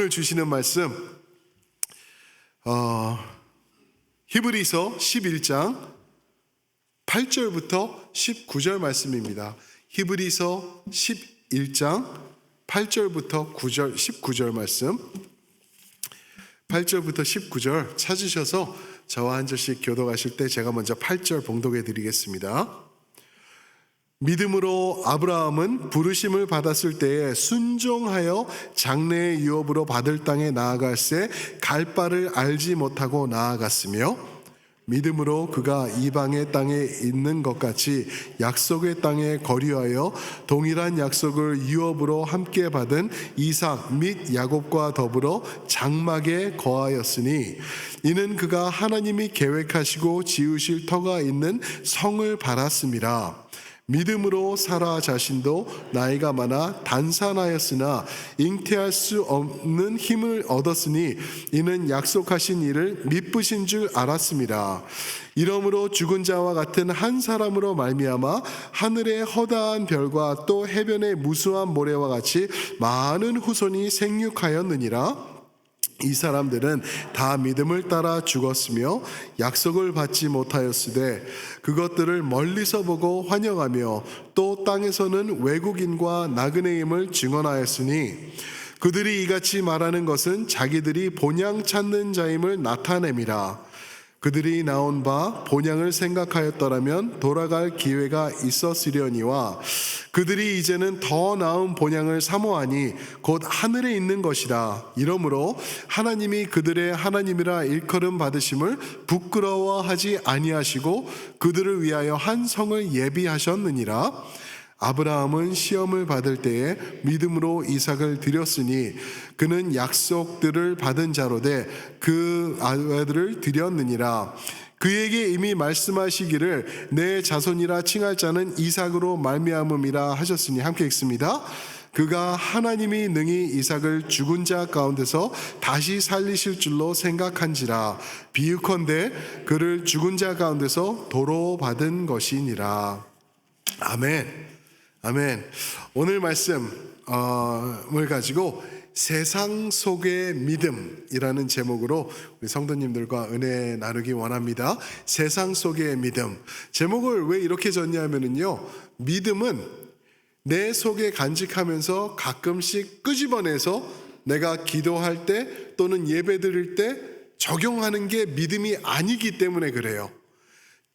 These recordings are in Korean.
오늘 주시는 말씀 히브리서 11장 8절부터 19절 말씀입니다. 히브리서 11장 8절부터 9절 19절 말씀, 8절부터 19절 찾으셔서 저와 한 절씩 교독하실 때 제가 먼저 8절 봉독해 드리겠습니다. 믿음으로 아브라함은 부르심을 받았을 때에 순종하여 장래의 유업으로 받을 땅에 나아갈새 갈 바를 알지 못하고 나아갔으며, 믿음으로 그가 이방의 땅에 있는 것 같이 약속의 땅에 거류하여 동일한 약속을 유업으로 함께 받은 이삭 및 야곱과 더불어 장막에 거하였으니, 이는 그가 하나님이 계획하시고 지으실 터가 있는 성을 바랐음이라. 믿음으로 사라 자신도 나이가 많아 단산하였으나 잉태할 수 없는 힘을 얻었으니 이는 약속하신 일을 미쁘신 줄 알았음이라. 이러므로 죽은 자와 같은 한 사람으로 말미암아 하늘의 허다한 별과 또 해변의 무수한 모래와 같이 많은 후손이 생육하였느니라. 이 사람들은 다 믿음을 따라 죽었으며 약속을 받지 못하였으되 그것들을 멀리서 보고 환영하며 또 땅에서는 외국인과 나그네임을 증언하였으니, 그들이 이같이 말하는 것은 자기들이 본향 찾는 자임을 나타냄이라. 그들이 나온 바 본향을 생각하였더라면 돌아갈 기회가 있었으려니와 그들이 이제는 더 나은 본향을 사모하니 곧 하늘에 있는 것이라. 이러므로 하나님이 그들의 하나님이라 일컬음 받으심을 부끄러워하지 아니하시고 그들을 위하여 한 성을 예비하셨느니라. 아브라함은 시험을 받을 때에 믿음으로 이삭을 드렸으니 그는 약속들을 받은 자로되 그 아들을 드렸느니라. 그에게 이미 말씀하시기를 내 자손이라 칭할 자는 이삭으로 말미암음이라 하셨으니, 함께 읽습니다. 그가 하나님이 능히 이삭을 죽은 자 가운데서 다시 살리실 줄로 생각한지라. 비유컨대 그를 죽은 자 가운데서 도로 받은 것이니라. 아멘. 아멘. 오늘 말씀을 가지고 세상 속의 믿음이라는 제목으로 우리 성도님들과 은혜 나누기 원합니다. 세상 속의 믿음. 제목을 왜 이렇게 졌냐면요, 믿음은 내 속에 간직하면서 가끔씩 끄집어내서 내가 기도할 때 또는 예배 드릴 때 적용하는 게 믿음이 아니기 때문에 그래요.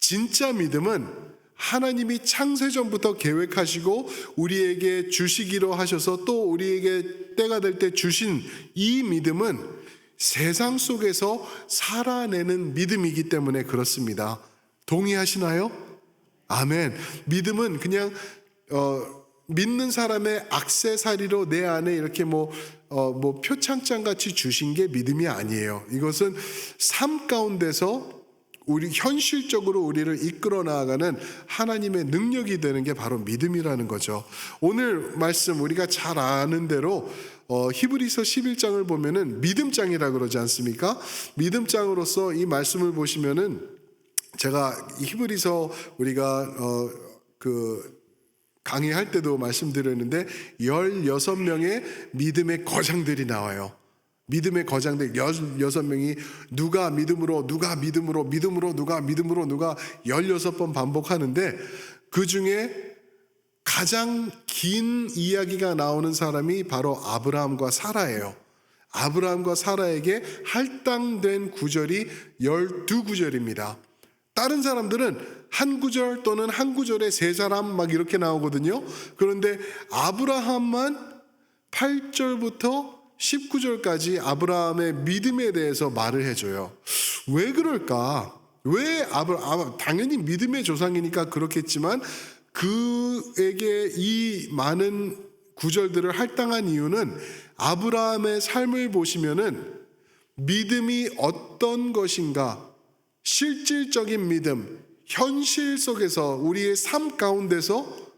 진짜 믿음은 하나님이 창세전부터 계획하시고 우리에게 주시기로 하셔서 또 우리에게 때가 될 때 주신 이 믿음은 세상 속에서 살아내는 믿음이기 때문에 그렇습니다. 동의하시나요? 아멘. 믿음은 그냥 믿는 사람의 액세서리로 내 안에 이렇게 표창장 같이 주신 게 믿음이 아니에요. 이것은 삶 가운데서 우리 현실적으로 우리를 이끌어 나아가는 하나님의 능력이 되는 게 바로 믿음이라는 거죠. 오늘 말씀 우리가 잘 아는 대로 히브리서 11장을 보면은 믿음장이라 그러지 않습니까? 믿음장으로서 이 말씀을 보시면은, 제가 히브리서 우리가 강의할 때도 말씀드렸는데 16명의 믿음의 거장들이 나와요. 믿음의 거장들 16명이 누가 믿음으로 누가 16번 반복하는데, 그 중에 가장 긴 이야기가 나오는 사람이 바로 아브라함과 사라예요. 아브라함과 사라에게 할당된 구절이 12구절입니다. 다른 사람들은 한 구절 또는 한 구절에 세 사람 막 이렇게 나오거든요. 그런데 아브라함만 8절부터 19절까지 아브라함의 믿음에 대해서 말을 해줘요. 왜 그럴까? 왜 당연히 믿음의 조상이니까 그렇겠지만 그에게 이 많은 구절들을 할당한 이유는, 아브라함의 삶을 보시면은 믿음이 어떤 것인가, 실질적인 믿음, 현실 속에서 우리의 삶 가운데서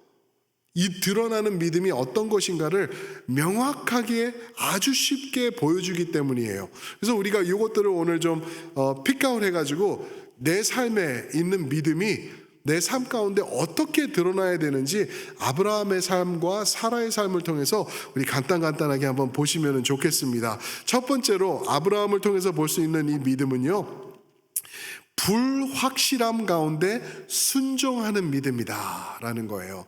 이 드러나는 믿음이 어떤 것인가를 명확하게 아주 쉽게 보여주기 때문이에요. 그래서 우리가 이것들을 오늘 좀 픽아웃 해가지고 내 삶에 있는 믿음이 내 삶 가운데 어떻게 드러나야 되는지 아브라함의 삶과 사라의 삶을 통해서 우리 간단하게 한번 보시면 좋겠습니다. 첫 번째로 아브라함을 통해서 볼 수 있는 이 믿음은요, 불확실함 가운데 순종하는 믿음이다 라는 거예요.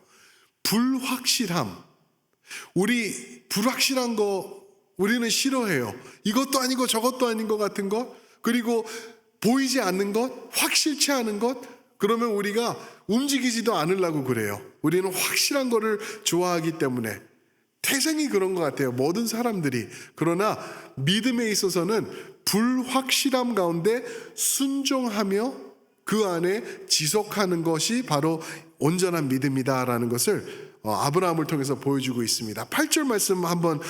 불확실함. 우리 불확실한 거 우리는 싫어해요. 이것도 아니고 저것도 아닌 것 같은 것, 그리고 보이지 않는 것, 확실치 않은 것, 그러면 우리가 움직이지도 않으려고 그래요. 우리는 확실한 거를 좋아하기 때문에. 태생이 그런 것 같아요, 모든 사람들이. 그러나 믿음에 있어서는 불확실함 가운데 순종하며 그 안에 지속하는 것이 바로 온전한 믿음이다라는 것을 아브라함을 통해서 보여주고 있습니다. 8절 말씀 한번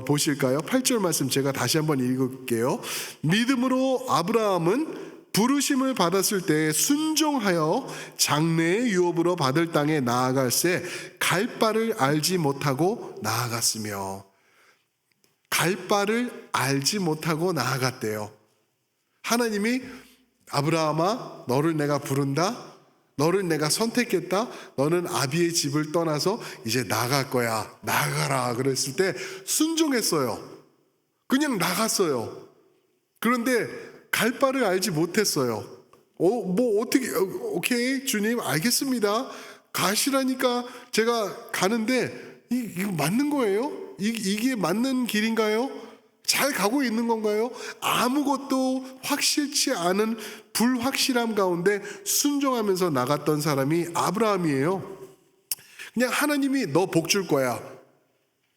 보실까요? 8절 말씀 제가 다시 한번 읽을게요. 믿음으로 아브라함은 부르심을 받았을 때 순종하여 장래의 유업으로 받을 땅에 나아갈새 갈 바를 알지 못하고 나아갔으며. 갈 바를 알지 못하고 나아갔대요. 하나님이 아브라함아, 너를 내가 부른다, 너를 내가 선택했다, 너는 아비의 집을 떠나서 이제 나갈 거야, 나가라 그랬을 때 순종했어요. 그냥 나갔어요. 그런데 갈 바를 알지 못했어요. 어떻게, 오케이 주님 알겠습니다, 가시라니까 제가 가는데 이거 맞는 거예요? 이게 맞는 길인가요? 잘 가고 있는 건가요? 아무것도 확실치 않은 불확실함 가운데 순종하면서 나갔던 사람이 아브라함이에요. 그냥 하나님이 너 복 줄 거야,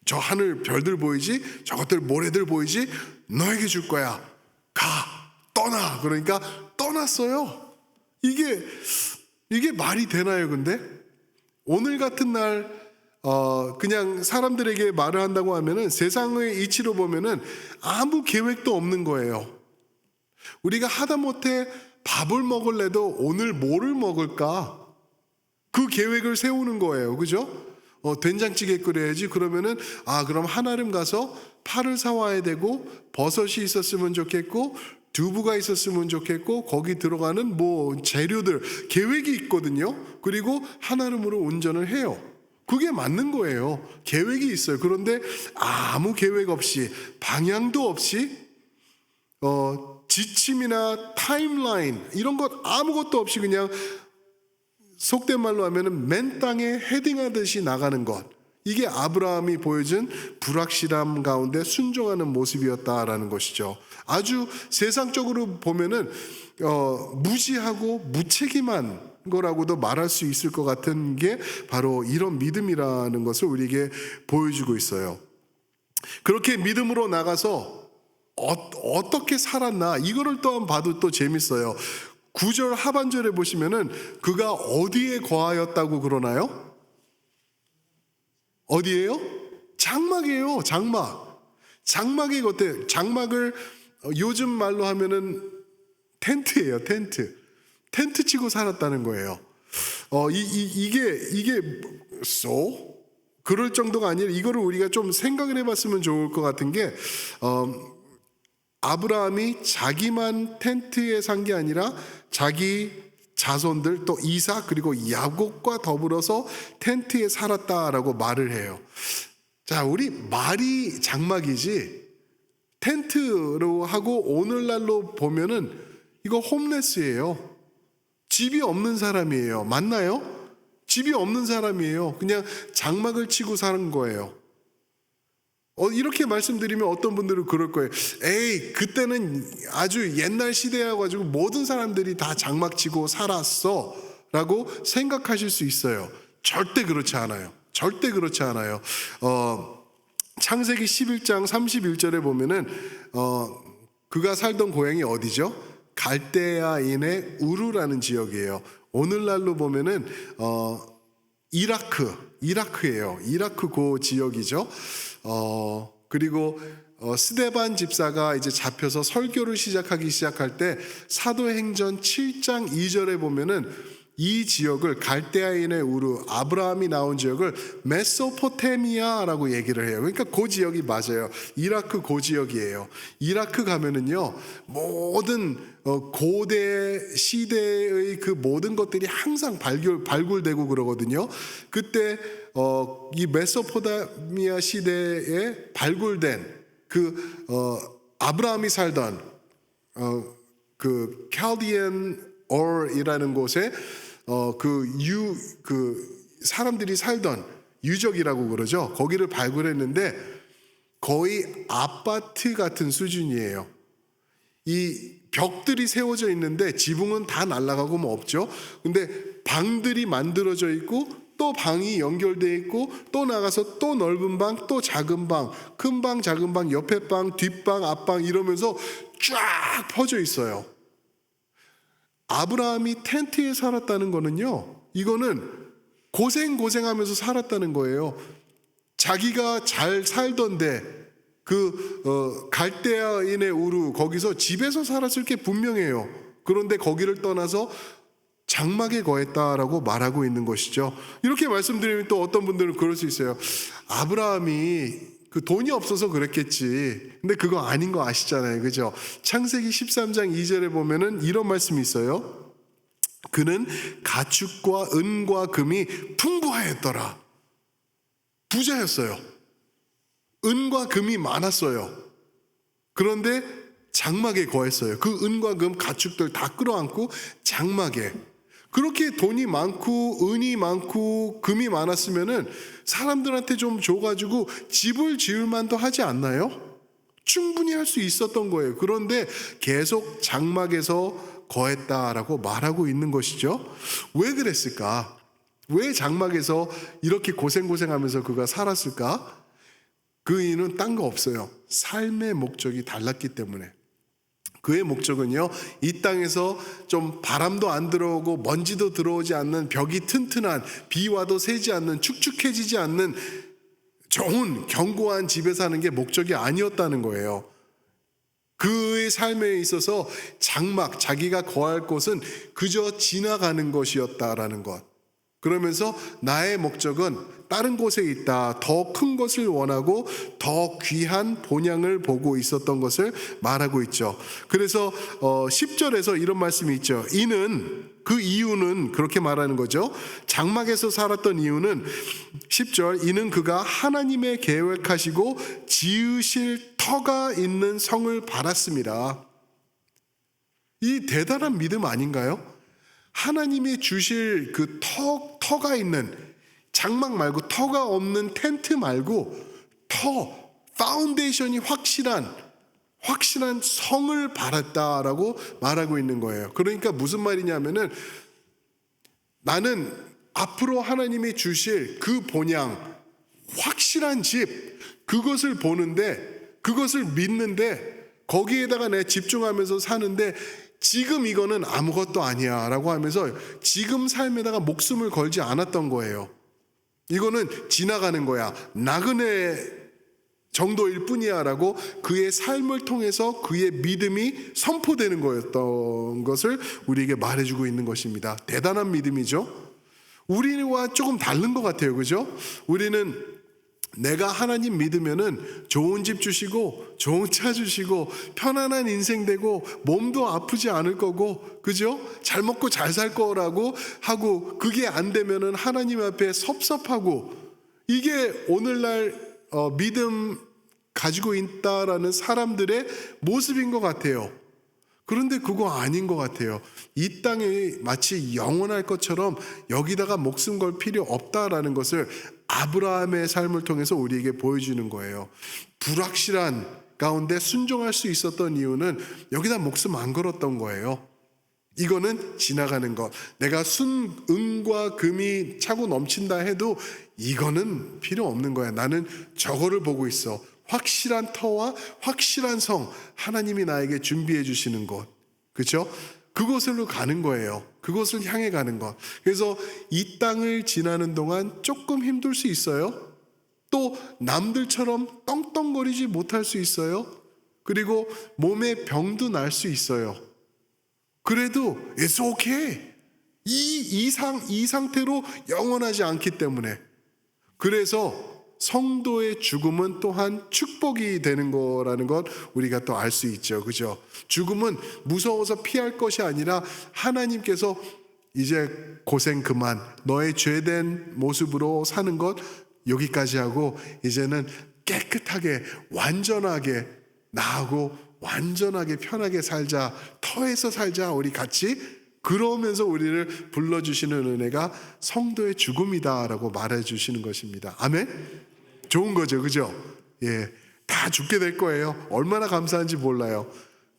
저 하늘 별들 보이지, 저것들 모래들 보이지, 너에게 줄 거야, 가, 떠나. 그러니까 떠났어요. 이게 말이 되나요? 근데 오늘 같은 날 그냥 사람들에게 말을 한다고 하면은 세상의 이치로 보면은 아무 계획도 없는 거예요. 우리가 하다못해 밥을 먹을래도 오늘 뭐를 먹을까? 그 계획을 세우는 거예요. 그죠? 된장찌개 끓여야지. 그러면은 그럼 한아름 가서 파를 사와야 되고, 버섯이 있었으면 좋겠고, 두부가 있었으면 좋겠고, 거기 들어가는 뭐 재료들 계획이 있거든요. 그리고 한아름으로 운전을 해요. 그게 맞는 거예요. 계획이 있어요. 그런데 아무 계획 없이, 방향도 없이, 지침이나 타임라인 이런 것 아무것도 없이 그냥 속된 말로 하면은 맨 땅에 헤딩하듯이 나가는 것, 이게 아브라함이 보여준 불확실함 가운데 순종하는 모습이었다라는 것이죠. 아주 세상적으로 보면은 무지하고 무책임한 거라고도 말할 수 있을 것 같은 게 바로 이런 믿음이라는 것을 우리에게 보여주고 있어요. 그렇게 믿음으로 나가서 어떻게 살았나, 이거를 또 봐도 또 재밌어요. 9절 하반절에 보시면은 그가 어디에 거하였다고 그러나요? 어디예요? 장막이에요. 장막이 어때? 장막을 요즘 말로 하면은 텐트예요. 텐트 치고 살았다는 거예요. 이게 그럴 정도가 아니라, 이거를 우리가 좀 생각을 해봤으면 좋을 것 같은 게, 아브라함이 자기만 텐트에 산 게 아니라 자기 자손들, 또 이삭 그리고 야곱과 더불어서 텐트에 살았다라고 말을 해요. 자, 우리 말이 장막이지 텐트로 하고 오늘날로 보면은 이거 홈레스예요. 집이 없는 사람이에요. 맞나요? 집이 없는 사람이에요. 그냥 장막을 치고 사는 거예요. 이렇게 말씀드리면 어떤 분들은 그럴 거예요. 에이, 그때는 아주 옛날 시대여 가지고 모든 사람들이 다 장막 치고 살았어 라고 생각하실 수 있어요. 절대 그렇지 않아요. 창세기 11장 31절에 보면은 그가 살던 고향이 어디죠? 갈대아인의 우르라는 지역이에요. 오늘날로 보면은 이라크예요. 이라크 그 지역이죠. 그리고 스데반 집사가 이제 잡혀서 설교를 시작할 때 사도행전 7장 2절에 보면은 이 지역을 갈대아인의 우르, 아브라함이 나온 지역을 메소포타미아라고 얘기를 해요. 그러니까 그 지역이 맞아요. 이라크 그 지역이에요. 이라크 가면은요, 모든 고대 시대의 그 모든 것들이 항상 발굴되고 그러거든요. 그때 이 메소포타미아 시대에 발굴된 그 아브라함이 살던 그 칼디안 얼이라는 곳에 그 사람들이 살던 유적이라고 그러죠. 거기를 발굴했는데 거의 아파트 같은 수준이에요. 이 벽들이 세워져 있는데 지붕은 다 날아가고 뭐 없죠. 근데 방들이 만들어져 있고 또 방이 연결되어 있고 또 나가서 또 넓은 방, 또 작은 방, 큰 방, 작은 방, 옆에 방, 뒷방, 앞방 이러면서 쫙 퍼져 있어요. 아브라함이 텐트에 살았다는 거는요, 이거는 고생하면서 살았다는 거예요. 자기가 잘 살던데 그 갈대아인의 우르 거기서 집에서 살았을 게 분명해요. 그런데 거기를 떠나서 장막에 거했다라고 말하고 있는 것이죠. 이렇게 말씀드리면 또 어떤 분들은 그럴 수 있어요. 아브라함이 그 돈이 없어서 그랬겠지. 근데 그거 아닌 거 아시잖아요. 그죠? 창세기 13장 2절에 보면은 이런 말씀이 있어요. 그는 가축과 은과 금이 풍부하였더라. 부자였어요. 은과 금이 많았어요. 그런데 장막에 거했어요. 그 은과 금 가축들 다 끌어안고 장막에. 그렇게 돈이 많고 은이 많고 금이 많았으면은 사람들한테 좀 줘가지고 집을 지을 만도 하지 않나요? 충분히 할 수 있었던 거예요. 그런데 계속 장막에서 거했다라고 말하고 있는 것이죠. 왜 그랬을까? 왜 장막에서 이렇게 고생하면서 그가 살았을까? 그 이유는 딴 거 없어요. 삶의 목적이 달랐기 때문에. 그의 목적은요, 이 땅에서 좀 바람도 안 들어오고 먼지도 들어오지 않는 벽이 튼튼한, 비 와도 새지 않는, 축축해지지 않는 좋은 견고한 집에 사는 게 목적이 아니었다는 거예요. 그의 삶에 있어서 장막, 자기가 거할 곳은 그저 지나가는 것이었다라는 것. 그러면서 나의 목적은 다른 곳에 있다. 더 큰 것을 원하고 더 귀한 본향을 보고 있었던 것을 말하고 있죠. 그래서 10절에서 이런 말씀이 있죠. 그 이유는 그렇게 말하는 거죠. 장막에서 살았던 이유는 10절, 이는 그가 하나님의 계획하시고 지으실 터가 있는 성을 바랐습니다. 이 대단한 믿음 아닌가요? 하나님이 주실 그 터가 있는, 장막 말고 터가 없는 텐트 말고 파운데이션이 확실한 성을 바랐다라고 말하고 있는 거예요. 그러니까 무슨 말이냐면은 나는 앞으로 하나님이 주실 그 본향, 확실한 집, 그것을 보는데, 그것을 믿는데, 거기에다가 내 집중하면서 사는데 지금 이거는 아무것도 아니야 라고 하면서 지금 삶에다가 목숨을 걸지 않았던 거예요. 이거는 지나가는 거야. 나그네 정도일 뿐이야 라고 그의 삶을 통해서 그의 믿음이 선포되는 거였던 것을 우리에게 말해주고 있는 것입니다. 대단한 믿음이죠. 우리와 조금 다른 것 같아요. 그죠? 우리는 내가 하나님 믿으면은 좋은 집 주시고 좋은 차 주시고 편안한 인생 되고 몸도 아프지 않을 거고, 그죠? 잘 먹고 잘 살 거라고 하고, 그게 안 되면은 하나님 앞에 섭섭하고, 이게 오늘날 믿음 가지고 있다라는 사람들의 모습인 것 같아요. 그런데 그거 아닌 것 같아요. 이 땅이 마치 영원할 것처럼 여기다가 목숨 걸 필요 없다라는 것을 아브라함의 삶을 통해서 우리에게 보여주는 거예요. 불확실한 가운데 순종할 수 있었던 이유는 여기다 목숨 안 걸었던 거예요. 이거는 지나가는 것. 내가 은과 금이 차고 넘친다 해도 이거는 필요 없는 거야. 나는 저거를 보고 있어. 확실한 터와 확실한 성, 하나님이 나에게 준비해 주시는 것, 그렇죠? 그곳으로 가는 거예요. 그곳을 향해 가는 것. 그래서 이 땅을 지나는 동안 조금 힘들 수 있어요. 또 남들처럼 떵떵거리지 못할 수 있어요. 그리고 몸에 병도 날 수 있어요. 그래도 it's okay. 이 상태로 영원하지 않기 때문에. 그래서 성도의 죽음은 또한 축복이 되는 거라는 것 우리가 또 알 수 있죠. 그죠? 죽음은 무서워서 피할 것이 아니라 하나님께서 이제 고생 그만, 너의 죄된 모습으로 사는 것 여기까지 하고 이제는 깨끗하게 완전하게 나하고 완전하게 편하게 살자, 터에서 살자 우리 같이, 그러면서 우리를 불러주시는 은혜가 성도의 죽음이다라고 말해주시는 것입니다. 아멘? 좋은 거죠, 그죠? 예, 다 죽게 될 거예요. 얼마나 감사한지 몰라요.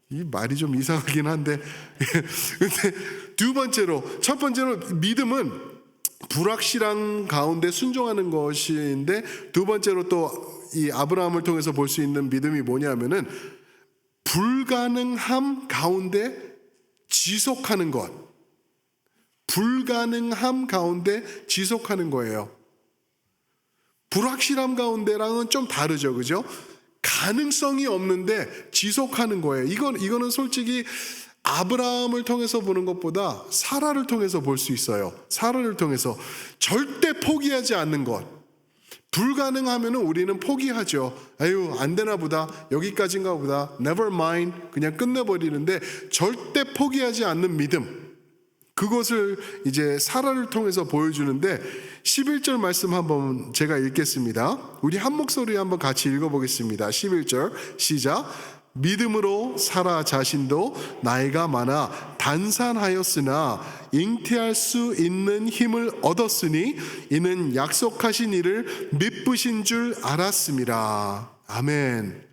이 말이 좀 이상하긴 한데 근데 두 번째로, 첫 번째로 믿음은 불확실한 가운데 순종하는 것인데, 두 번째로 또 이 아브라함을 통해서 볼 수 있는 믿음이 뭐냐면은 불가능함 가운데 지속하는 것. 불가능함 가운데 지속하는 거예요. 불확실함 가운데랑은 좀 다르죠, 그죠? 가능성이 없는데 지속하는 거예요. 이거는 솔직히 아브라함을 통해서 보는 것보다 사라를 통해서 볼 수 있어요. 사라를 통해서 절대 포기하지 않는 것. 불가능하면은 우리는 포기하죠. 아유, 안 되나 보다, 여기까지인가 보다, never mind, 그냥 끝내버리는데 절대 포기하지 않는 믿음, 그것을 이제 사라를 통해서 보여주는데 11절 말씀 한번 제가 읽겠습니다. 우리 한 목소리 한번 같이 읽어보겠습니다. 11절 시작. 믿음으로 사라 자신도 나이가 많아 단산하였으나 잉태할 수 있는 힘을 얻었으니 이는 약속하신 이를 미쁘신 줄 알았습니다. 아멘.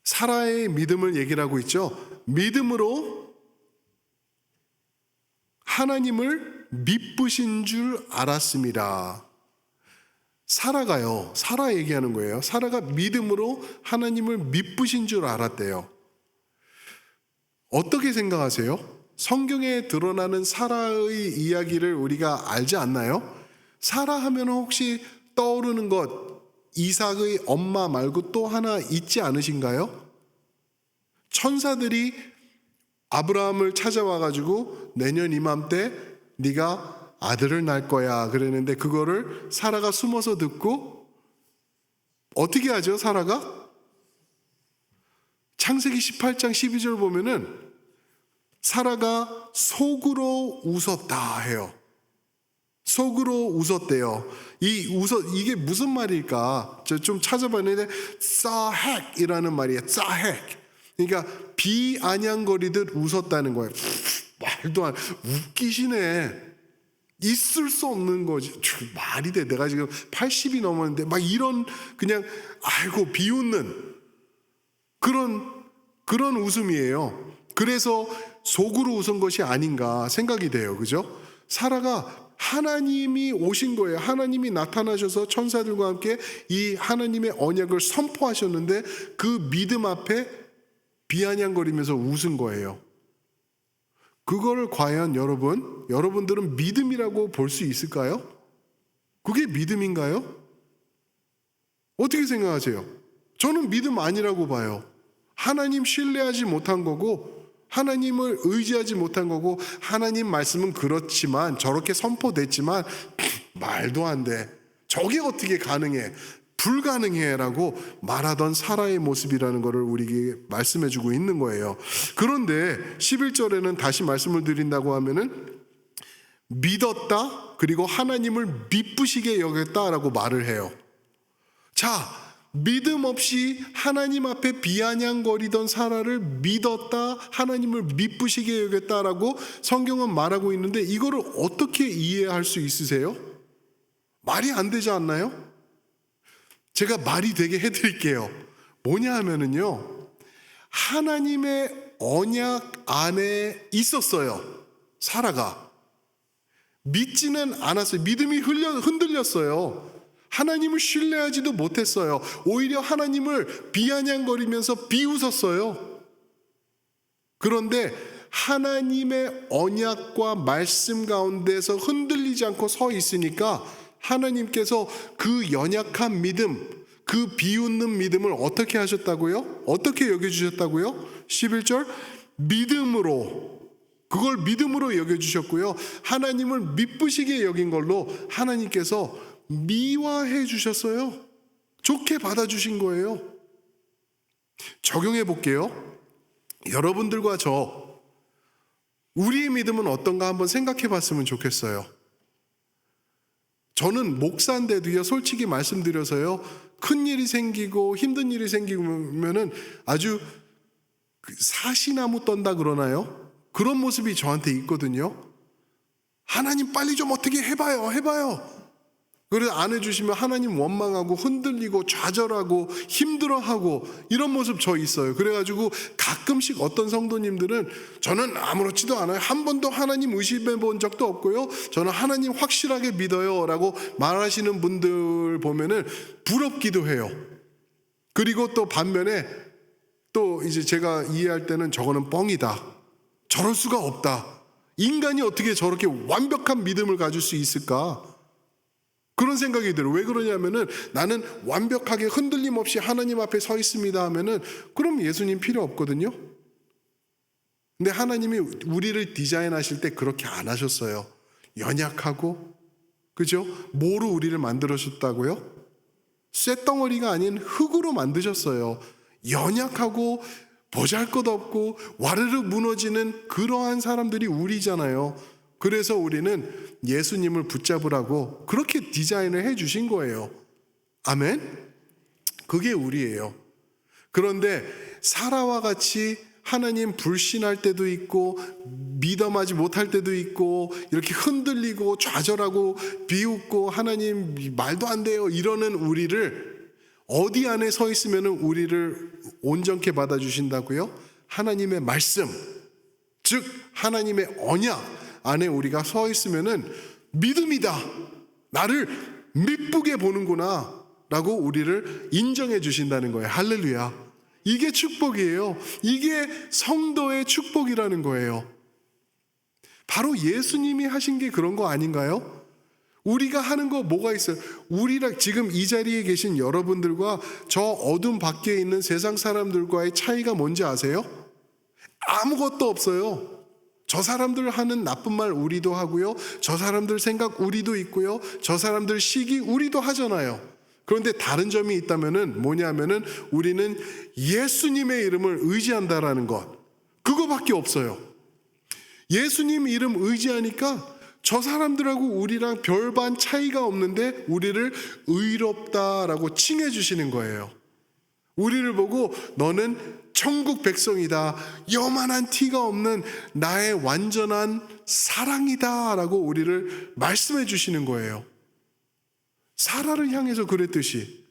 사라의 믿음을 얘기를 하고 있죠. 믿음으로 하나님을 미쁘신 줄 알았습니다. 사라가요, 사라 얘기하는 거예요. 사라가 믿음으로 하나님을 미쁘신 줄 알았대요. 어떻게 생각하세요? 성경에 드러나는 사라의 이야기를 우리가 알지 않나요? 사라 하면 혹시 떠오르는 것, 이삭의 엄마 말고 또 하나 있지 않으신가요? 천사들이 아브라함을 찾아와가지고 내년 이맘때 네가 아들을 낳을 거야 그랬는데, 그거를 사라가 숨어서 듣고 어떻게 하죠? 사라가 창세기 18장 12절 보면은 사라가 속으로 웃었다 해요. 속으로 웃었대요. 이게 무슨 말일까? 저 좀 찾아봤는데 싸핵이라는 말이에요. 싸핵. 그러니까 비아냥거리듯 웃었다는 거예요. 말도 안, 웃기시네. 있을 수 없는 거지. 말이 돼. 내가 지금 80이 넘었는데 막 이런 그냥 아이고 비웃는 그런 웃음이에요. 그래서 속으로 웃은 것이 아닌가 생각이 돼요. 그죠? 사라가 하나님이 오신 거예요. 하나님이 나타나셔서 천사들과 함께 이 하나님의 언약을 선포하셨는데 그 믿음 앞에 비아냥거리면서 웃은 거예요. 그거를 과연 여러분들은 믿음이라고 볼 수 있을까요? 그게 믿음인가요? 어떻게 생각하세요? 저는 믿음 아니라고 봐요. 하나님 신뢰하지 못한 거고, 하나님을 의지하지 못한 거고, 하나님 말씀은 그렇지만 저렇게 선포됐지만 말도 안 돼. 저게 어떻게 가능해? 불가능해라고 말하던 사라의 모습이라는 것을 우리에게 말씀해주고 있는 거예요. 그런데 11절에는 다시 말씀을 드린다고 하면은 믿었다, 그리고 하나님을 미쁘시게 여겼다라고 말을 해요. 자, 믿음 없이 하나님 앞에 비아냥거리던 사라를 믿었다, 하나님을 미쁘시게 여겼다라고 성경은 말하고 있는데, 이거를 어떻게 이해할 수 있으세요? 말이 안 되지 않나요? 제가 말이 되게 해드릴게요. 뭐냐 하면은요, 하나님의 언약 안에 있었어요. 사라가 믿지는 않았어요. 믿음이 흔들렸어요. 하나님을 신뢰하지도 못했어요. 오히려 하나님을 비아냥거리면서 비웃었어요. 그런데 하나님의 언약과 말씀 가운데서 흔들리지 않고 서 있으니까 하나님께서 그 연약한 믿음, 그 비웃는 믿음을 어떻게 하셨다고요? 어떻게 여겨주셨다고요? 11절 믿음으로 그걸 믿음으로 여겨주셨고요. 하나님을 미쁘시게 여긴 걸로 하나님께서 미화해 주셨어요. 좋게 받아주신 거예요. 적용해 볼게요. 여러분들과 우리의 믿음은 어떤가 한번 생각해 봤으면 좋겠어요. 저는 목사인데도요, 솔직히 말씀드려서요, 큰 일이 생기고 힘든 일이 생기면은 아주 사시나무 떤다 그러나요? 그런 모습이 저한테 있거든요. 하나님 빨리 좀 어떻게 해봐요. 그래서 안 해주시면 하나님 원망하고 흔들리고 좌절하고 힘들어하고 이런 모습 저 있어요. 그래가지고 가끔씩 어떤 성도님들은 저는 아무렇지도 않아요. 한 번도 하나님 의심해 본 적도 없고요. 저는 하나님 확실하게 믿어요 라고 말하시는 분들 보면은 부럽기도 해요. 그리고 또 반면에 또 이제 제가 이해할 때는 저거는 뻥이다. 저럴 수가 없다. 인간이 어떻게 저렇게 완벽한 믿음을 가질 수 있을까? 그런 생각이 들어요. 왜 그러냐면은 나는 완벽하게 흔들림 없이 하나님 앞에 서 있습니다 하면은 그럼 예수님 필요 없거든요. 근데 하나님이 우리를 디자인하실 때 그렇게 안 하셨어요. 연약하고, 그죠? 뭐로 우리를 만들어줬다고요? 쇳덩어리가 아닌 흙으로 만드셨어요. 연약하고 보잘것없고 와르르 무너지는 그러한 사람들이 우리잖아요. 그래서 우리는 예수님을 붙잡으라고 그렇게 디자인을 해주신 거예요. 아멘? 그게 우리예요. 그런데 사라와 같이 하나님 불신할 때도 있고 믿음하지 못할 때도 있고 이렇게 흔들리고 좌절하고 비웃고 하나님 말도 안 돼요 이러는 우리를 어디 안에 서 있으면 우리를 온전케 받아주신다고요? 하나님의 말씀, 즉 하나님의 언약 안에 우리가 서 있으면은 믿음이다. 나를 미쁘게 보는구나 라고 우리를 인정해 주신다는 거예요. 할렐루야. 이게 축복이에요. 이게 성도의 축복이라는 거예요. 바로 예수님이 하신 게 그런 거 아닌가요? 우리가 하는 거 뭐가 있어요? 우리랑 지금 이 자리에 계신 여러분들과 저 어둠 밖에 있는 세상 사람들과의 차이가 뭔지 아세요? 아무것도 없어요. 저 사람들 하는 나쁜 말 우리도 하고요. 저 사람들 생각 우리도 있고요. 저 사람들 시기 우리도 하잖아요. 그런데 다른 점이 있다면은 뭐냐면은 우리는 예수님의 이름을 의지한다라는 것. 그거밖에 없어요. 예수님 이름 의지하니까 저 사람들하고 우리랑 별반 차이가 없는데 우리를 의롭다라고 칭해 주시는 거예요. 우리를 보고 너는 천국 백성이다. 요만한 티가 없는 나의 완전한 사랑이다 라고 우리를 말씀해 주시는 거예요. 사라를 향해서 그랬듯이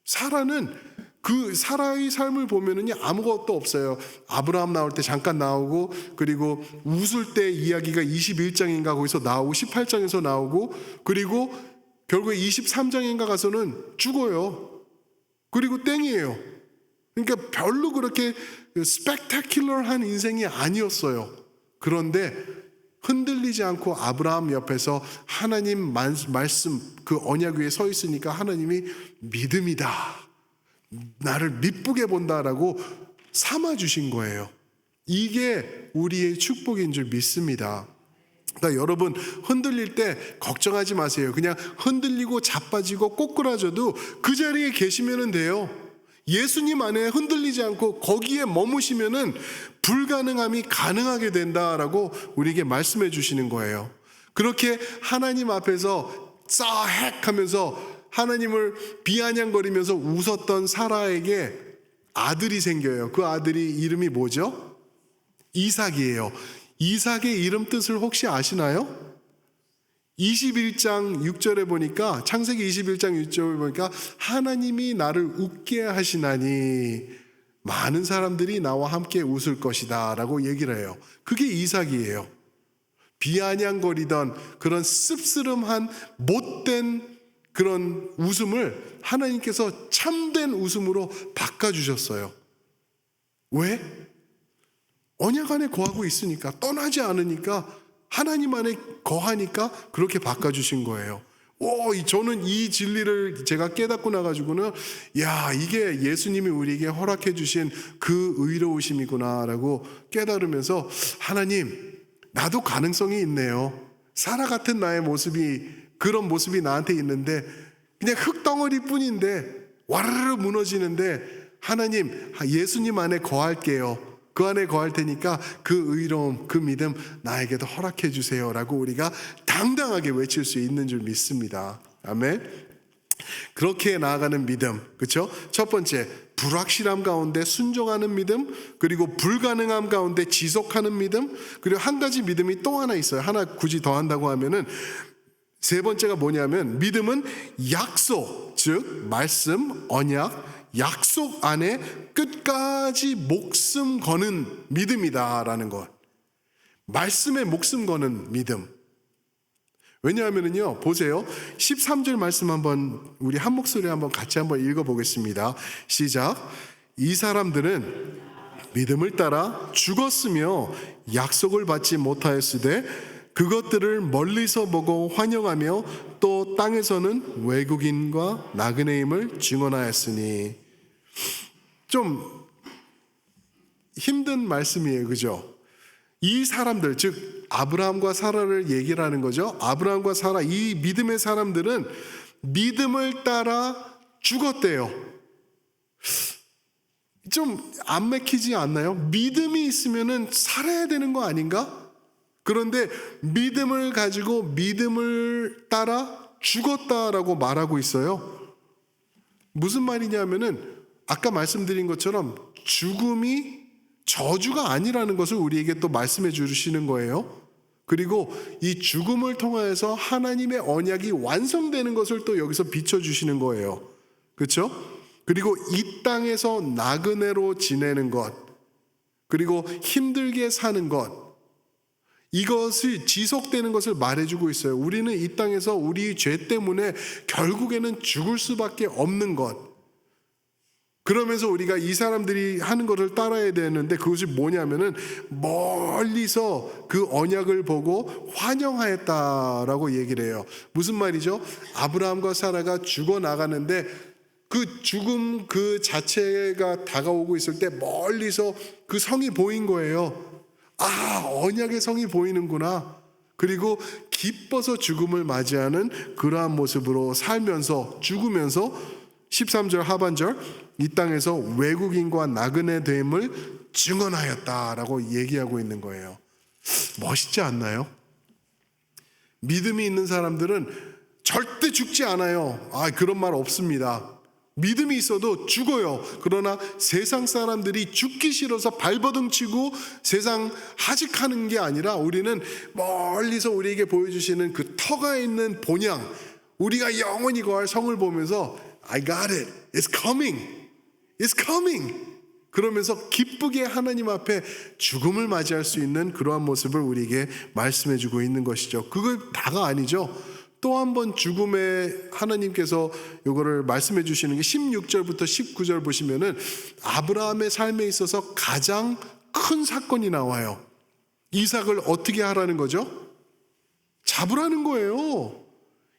사라는 그 사라의 삶을 보면은요 아무것도 없어요. 아브라함 나올 때 잠깐 나오고 그리고 웃을 때 이야기가 21장인가 거기서 나오고 18장에서 나오고 그리고 결국에 23장인가 가서는 죽어요. 그리고 땡이에요. 그러니까 별로 그렇게 스펙타큘러한 인생이 아니었어요. 그런데 흔들리지 않고 아브라함 옆에서 하나님 말씀 그 언약 위에 서 있으니까 하나님이 믿음이다. 나를 미쁘게 본다라고 삼아주신 거예요. 이게 우리의 축복인 줄 믿습니다. 그러니까 여러분 흔들릴 때 걱정하지 마세요. 그냥 흔들리고 자빠지고 꼬꾸라져도 그 자리에 계시면 돼요. 예수님 안에 흔들리지 않고 거기에 머무시면은 불가능함이 가능하게 된다라고 우리에게 말씀해 주시는 거예요. 그렇게 하나님 앞에서 싸헥 하면서 하나님을 비아냥거리면서 웃었던 사라에게 아들이 생겨요. 그 아들이 이름이 뭐죠? 이삭이에요. 이삭의 이름 뜻을 혹시 아시나요? 21장 6절에 보니까 창세기 21장 6절에 보니까 하나님이 나를 웃게 하시나니 많은 사람들이 나와 함께 웃을 것이다 라고 얘기를 해요. 그게 이삭이에요. 비아냥거리던 그런 씁쓸함한 못된 그런 웃음을 하나님께서 참된 웃음으로 바꿔주셨어요. 왜? 언약 안에 거하고 있으니까 떠나지 않으니까 하나님 안에 거하니까 그렇게 바꿔주신 거예요. 저는 이 진리를 제가 깨닫고 나가지고는 이게 예수님이 우리에게 허락해 주신 그 의로우심이구나 라고 깨달으면서 하나님 나도 가능성이 있네요. 사라 같은 나의 모습이, 그런 모습이 나한테 있는데 그냥 흙덩어리 뿐인데 와르르 무너지는데 하나님, 예수님 안에 거할게요. 그 안에 거할 테니까 그 의로움, 그 믿음 나에게도 허락해 주세요 라고 우리가 당당하게 외칠 수 있는 줄 믿습니다. 아멘. 그렇게 나아가는 믿음, 그렇죠? 첫 번째, 불확실함 가운데 순종하는 믿음, 그리고 불가능함 가운데 지속하는 믿음, 그리고 한 가지 믿음이 또 하나 있어요. 하나 굳이 더 한다고 하면은 세 번째가 뭐냐면 믿음은 약속, 즉 말씀, 언약, 약속 안에 끝까지 목숨 거는 믿음이다라는 것. 말씀에 목숨 거는 믿음. 왜냐하면요, 보세요. 13절 말씀 한번 우리 한 목소리 한번 같이 한번 읽어보겠습니다. 시작. 이 사람들은 믿음을 따라 죽었으며 약속을 받지 못하였으되 그것들을 멀리서 보고 환영하며 또 땅에서는 외국인과 나그네임을 증언하였으니. 좀 힘든 말씀이에요, 그죠? 이 사람들, 즉 아브라함과 사라를 얘기를 하는 거죠. 아브라함과 사라, 이 믿음의 사람들은 믿음을 따라 죽었대요. 좀 안 맥히지 않나요? 믿음이 있으면은 살아야 되는 거 아닌가? 그런데 믿음을 가지고 믿음을 따라 죽었다라고 말하고 있어요. 무슨 말이냐면은 아까 말씀드린 것처럼 죽음이 저주가 아니라는 것을 우리에게 또 말씀해 주시는 거예요. 그리고 이 죽음을 통하여서 하나님의 언약이 완성되는 것을 또 여기서 비춰주시는 거예요. 그렇죠? 그리고 이 땅에서 나그네로 지내는 것, 그리고 힘들게 사는 것, 이것이 지속되는 것을 말해주고 있어요. 우리는 이 땅에서 우리 죄 때문에 결국에는 죽을 수밖에 없는 것. 그러면서 우리가 이 사람들이 하는 것을 따라야 되는데 그것이 뭐냐면은 멀리서 그 언약을 보고 환영하였다라고 얘기를 해요. 무슨 말이죠? 아브라함과 사라가 죽어나가는데 그 죽음 그 자체가 다가오고 있을 때 멀리서 그 성이 보인 거예요. 아, 언약의 성이 보이는구나. 그리고 기뻐서 죽음을 맞이하는 그러한 모습으로 살면서 죽으면서 13절 하반절, 이 땅에서 외국인과 나그네 됨을 증언하였다라고 얘기하고 있는 거예요. 멋있지 않나요? 믿음이 있는 사람들은 절대 죽지 않아요. 그런 말 없습니다. 믿음이 있어도 죽어요. 그러나 세상 사람들이 죽기 싫어서 발버둥 치고 세상 하직하는 게 아니라 우리는 멀리서 우리에게 보여주시는 그 터가 있는 본향, 우리가 영원히 거할 성을 보면서 I got it. It's coming. It's coming. 그러면서 기쁘게 하나님 앞에 죽음을 맞이할 수 있는 그러한 모습을 우리에게 말씀해 주고 있는 것이죠. 그거 다가 아니죠. 또 한 번 죽음에 하나님께서 이거를 말씀해 주시는 게 16절부터 19절 보시면은 아브라함의 삶에 있어서 가장 큰 사건이 나와요. 이삭을 어떻게 하라는 거죠? 잡으라는 거예요.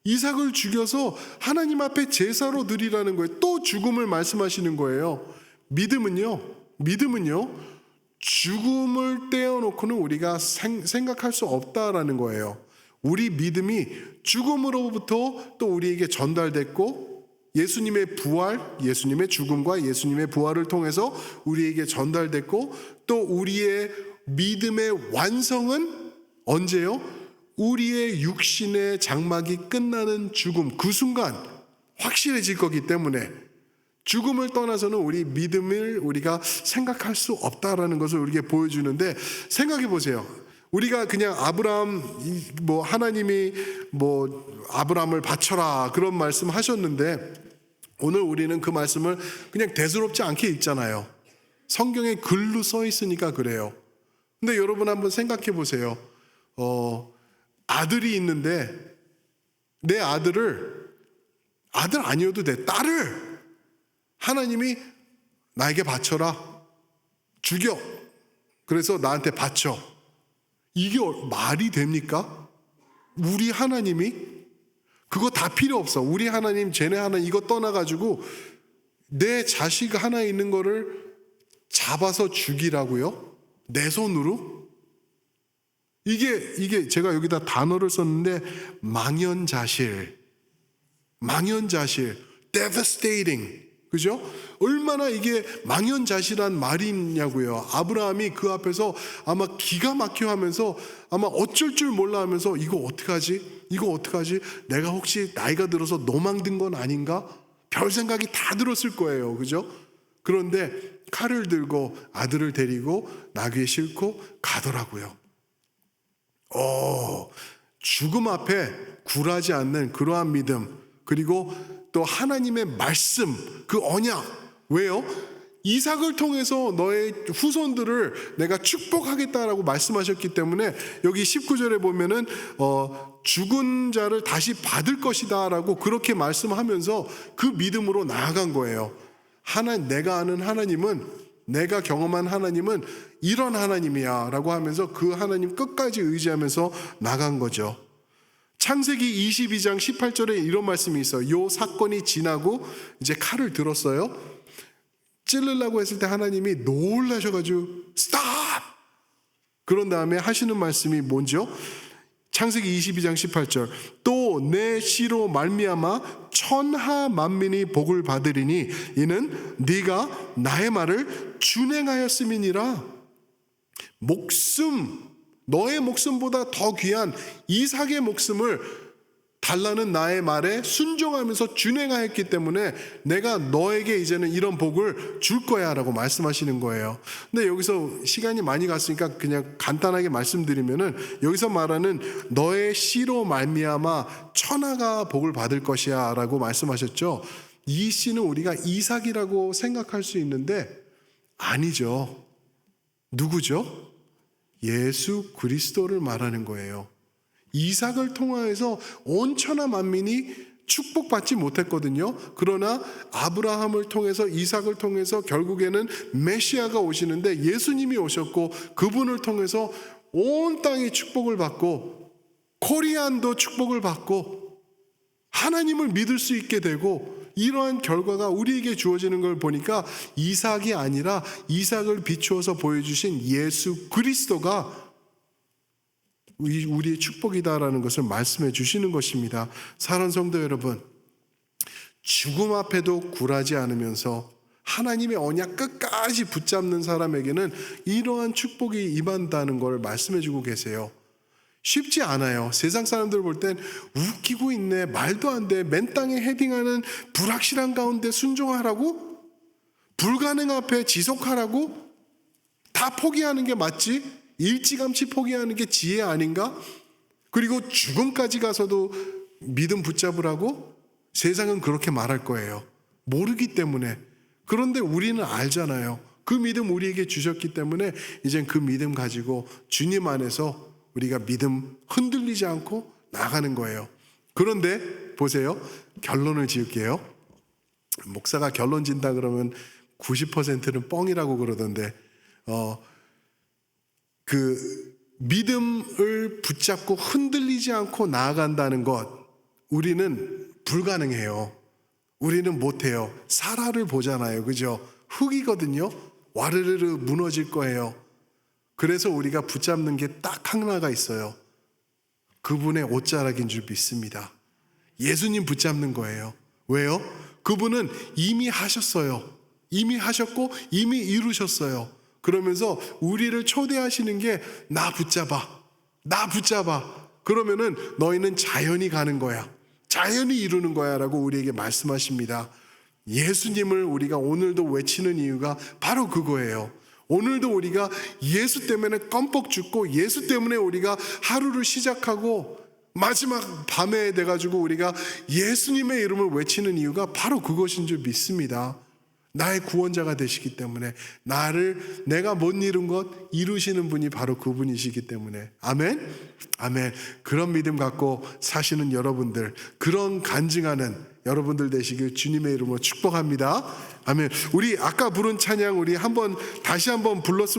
이삭을 죽여서 하나님 앞에 제사로 드리라는 거예요. 또 죽음을 말씀하시는 거예요. 믿음은요, 죽음을 떼어놓고는 우리가 생각할 수 없다라는 거예요. 우리 믿음이 죽음으로부터 또 우리에게 전달됐고 예수님의 부활, 예수님의 죽음과 예수님의 부활을 통해서 우리에게 전달됐고 또 우리의 믿음의 완성은 언제요? 우리의 육신의 장막이 끝나는 죽음, 그 순간 확실해질 거기 때문에 죽음을 떠나서는 우리 믿음을 우리가 생각할 수 없다라는 것을 우리에게 보여주는데, 생각해 보세요. 우리가 그냥 아브라함, 하나님이 아브라함을 바쳐라 그런 말씀 하셨는데 오늘 우리는 그 말씀을 그냥 대수롭지 않게 읽잖아요. 성경에 글로 써 있으니까 그래요. 근데 여러분 한번 생각해 보세요. 아들이 있는데 내 아들 아니어도 돼, 딸을 하나님이 나에게 바쳐라, 죽여, 그래서 나한테 바쳐. 이게 말이 됩니까? 우리 하나님이 그거 다 필요 없어. 우리 하나님, 쟤네 하나님 이거 떠나가지고 내 자식 하나 있는 거를 잡아서 죽이라고요? 내 손으로? 이게 제가 여기다 단어를 썼는데 망연자실, devastating. 그죠? 얼마나 이게 망연자실한 말이냐고요. 아브라함이 그 앞에서 아마 기가 막혀 하면서 아마 어쩔 줄 몰라 하면서 이거 어떡하지? 내가 혹시 나이가 들어서 노망든 건 아닌가? 별 생각이 다 들었을 거예요. 그죠? 그런데 칼을 들고 아들을 데리고 나귀에 싣고 가더라고요. 죽음 앞에 굴하지 않는 그러한 믿음, 그리고 또 하나님의 말씀, 그 언약. 왜요? 이삭을 통해서 너의 후손들을 내가 축복하겠다라고 말씀하셨기 때문에 여기 19절에 보면은 죽은 자를 다시 받을 것이다 라고 그렇게 말씀하면서 그 믿음으로 나아간 거예요. 내가 아는 하나님은, 내가 경험한 하나님은 이런 하나님이야 라고 하면서 그 하나님 끝까지 의지하면서 나간 거죠. 창세기 22장 18절에 이런 말씀이 있어요. 요 사건이 지나고 이제 칼을 들었어요. 찌르려고 했을 때 하나님이 놀라셔가지고 스탑! 그런 다음에 하시는 말씀이 뭔죠? 창세기 22장 18절. 또 내 씨로 말미암아 천하 만민이 복을 받으리니 이는 네가 나의 말을 준행하였음이니라. 너의 목숨보다 더 귀한 이삭의 목숨을 달라는 나의 말에 순종하면서 준행하였기 때문에 내가 너에게 이제는 이런 복을 줄 거야 라고 말씀하시는 거예요. 근데 여기서 시간이 많이 갔으니까 그냥 간단하게 말씀드리면은 여기서 말하는 너의 씨로 말미암아 천하가 복을 받을 것이야 라고 말씀하셨죠. 이 씨는 우리가 이삭이라고 생각할 수 있는데 아니죠. 누구죠? 예수 그리스도를 말하는 거예요. 이삭을 통하여서 온 천하 만민이 축복받지 못했거든요. 그러나 아브라함을 통해서, 이삭을 통해서 결국에는 메시아가 오시는데 예수님이 오셨고 그분을 통해서 온 땅이 축복을 받고 코리안도 축복을 받고 하나님을 믿을 수 있게 되고, 이러한 결과가 우리에게 주어지는 걸 보니까 이삭이 아니라 이삭을 비추어서 보여주신 예수 그리스도가 우리의 축복이다라는 것을 말씀해 주시는 것입니다. 사랑하는 성도 여러분, 죽음 앞에도 굴하지 않으면서 하나님의 언약 끝까지 붙잡는 사람에게는 이러한 축복이 임한다는 걸 말씀해 주고 계세요. 쉽지 않아요. 세상 사람들 볼 땐 웃기고 있네, 말도 안 돼, 맨 땅에 헤딩하는 불확실한 가운데 순종하라고? 불가능 앞에 지속하라고? 다 포기하는 게 맞지? 일찌감치 포기하는 게 지혜 아닌가? 그리고 죽음까지 가서도 믿음 붙잡으라고? 세상은 그렇게 말할 거예요. 모르기 때문에. 그런데 우리는 알잖아요. 그 믿음 우리에게 주셨기 때문에 이젠 그 믿음 가지고 주님 안에서 우리가 믿음 흔들리지 않고 나가는 거예요. 그런데 보세요. 결론을 지을게요. 목사가 결론 진다 그러면 90%는 뻥이라고 그러던데 그 믿음을 붙잡고 흔들리지 않고 나아간다는 것, 우리는 불가능해요. 우리는 못해요. 사라를 보잖아요. 그죠? 흙이거든요. 와르르르 무너질 거예요. 그래서 우리가 붙잡는 게 딱 하나가 있어요. 그분의 옷자락인 줄 믿습니다. 예수님 붙잡는 거예요. 왜요? 그분은 이미 하셨어요. 이미 하셨고 이미 이루셨어요. 그러면서 우리를 초대하시는 게 나 붙잡아. 그러면은 너희는 자연히 가는 거야. 자연히 이루는 거야 라고 우리에게 말씀하십니다. 예수님을 우리가 오늘도 외치는 이유가 바로 그거예요. 오늘도 우리가 예수 때문에 껌뻑 죽고 예수 때문에 우리가 하루를 시작하고 마지막 밤에 돼가지고 우리가 예수님의 이름을 외치는 이유가 바로 그것인 줄 믿습니다. 나의 구원자가 되시기 때문에, 내가 못 이룬 것 이루시는 분이 바로 그분이시기 때문에. 아멘? 아멘. 그런 믿음 갖고 사시는 여러분들, 그런 간증하는 여러분들 되시길 주님의 이름으로 축복합니다. 아멘. 우리 아까 부른 찬양 우리 다시 한번 불렀으면